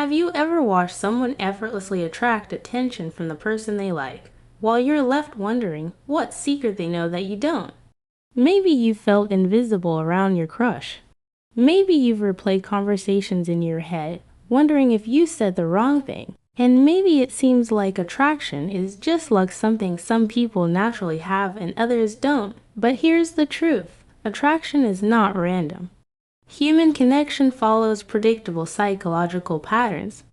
Have you ever watched someone effortlessly attract attention from the person they like, while you're left wondering what secret they know that you don't? Maybe you felt invisible around your crush. Maybe you've replayed conversations in your head, wondering if you said the wrong thing. And maybe it seems like attraction is just like something some people naturally have and others don't. But here's the truth. Attraction is not random. Human connection follows predictable psychological patterns.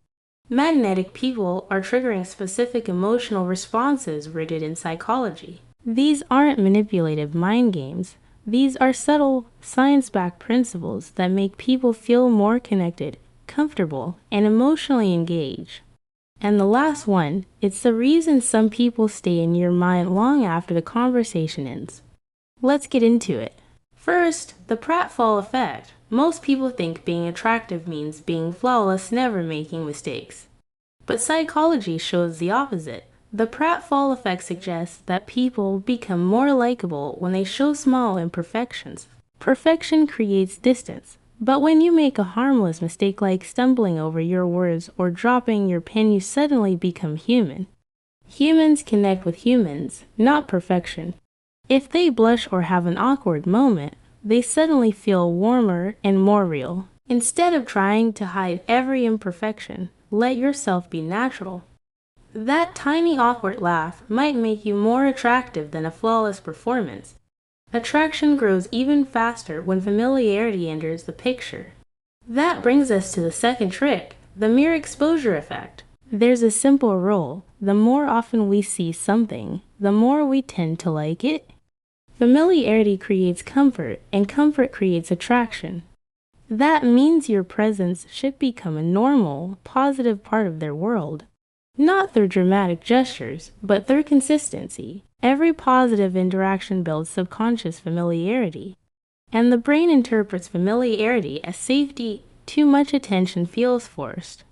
Magnetic people are triggering specific emotional responses rooted in psychology. These aren't manipulative mind games. These are subtle, science-backed principles that make people feel more connected, comfortable, and emotionally engaged. And the last one, it's the reason some people stay in your mind long after the conversation ends. Let's get into it. First, the pratfall effect. Most people think being attractive means being flawless, never making mistakes. But psychology shows the opposite. The pratfall effect suggests that people become more likable when they show small imperfections. Perfection creates distance. But when you make a harmless mistake like stumbling over your words or dropping your pen, you suddenly become human. Humans connect with humans, not perfection. If they blush or have an awkward moment, they suddenly feel warmer and more real. Instead of trying to hide every imperfection, let yourself be natural. That tiny awkward laugh might make you more attractive than a flawless performance. Attraction grows even faster when familiarity enters the picture. That brings us to the second trick, the mere exposure effect. There's a simple rule. The more often we see something, the more we tend to like it. Familiarity creates comfort, and comfort creates attraction. That means your presence should become a normal, positive part of their world. Not through dramatic gestures, but through consistency. Every positive interaction builds subconscious familiarity. And the brain interprets familiarity as safety. Too much attention feels forced.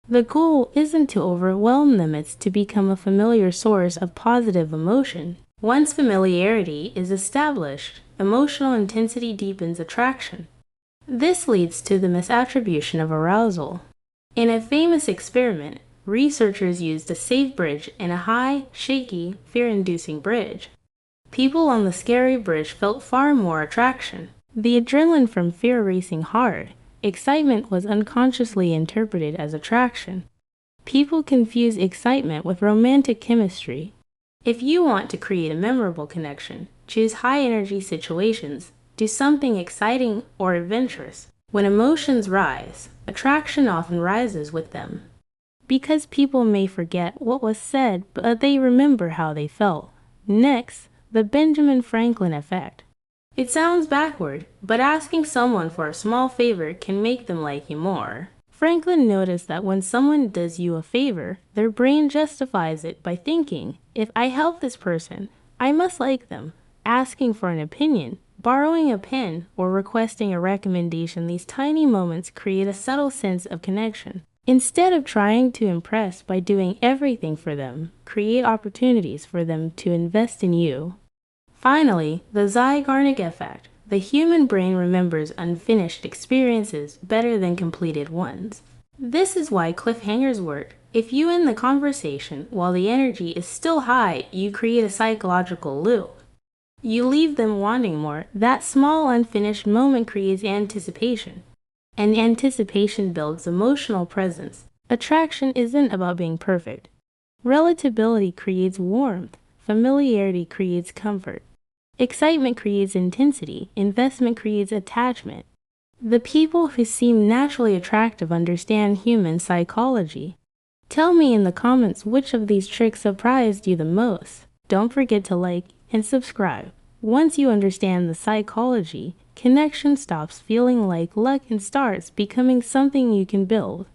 The goal isn't to overwhelm them, it's to become a familiar source of positive emotion. Once familiarity is established, emotional intensity deepens attraction. This leads to the misattribution of arousal. In a famous experiment, researchers used a safe bridge and a high, shaky, fear-inducing bridge. People on the scary bridge felt far more attraction. The adrenaline from fear racing hard. Excitement was unconsciously interpreted as attraction. People confuse excitement with romantic chemistry. If you want to create a memorable connection, choose high-energy situations. Do something exciting or adventurous. When emotions rise, attraction often rises with them. Because people may forget what was said, but they remember how they felt. Next, the Benjamin Franklin effect. It sounds backward, but asking someone for a small favor can make them like you more. Franklin noticed that when someone does you a favor, their brain justifies it by thinking, if I help this person, I must like them. Asking for an opinion, borrowing a pen, or requesting a recommendation, these tiny moments create a subtle sense of connection. Instead of trying to impress by doing everything for them, create opportunities for them to invest in you. Finally, the Zeigarnik effect. The human brain remembers unfinished experiences better than completed ones. This is why cliffhangers work. If you end the conversation while the energy is still high, you create a psychological loop. You leave them wanting more. That small unfinished moment creates anticipation. And anticipation builds emotional presence. Attraction isn't about being perfect. Relatability creates warmth. Familiarity creates comfort. Excitement creates intensity. Investment creates attachment. The people who seem naturally attractive understand human psychology. Tell me in the comments which of these tricks surprised you the most. Don't forget to like and subscribe. Once you understand the psychology, connection stops feeling like luck and starts becoming something you can build.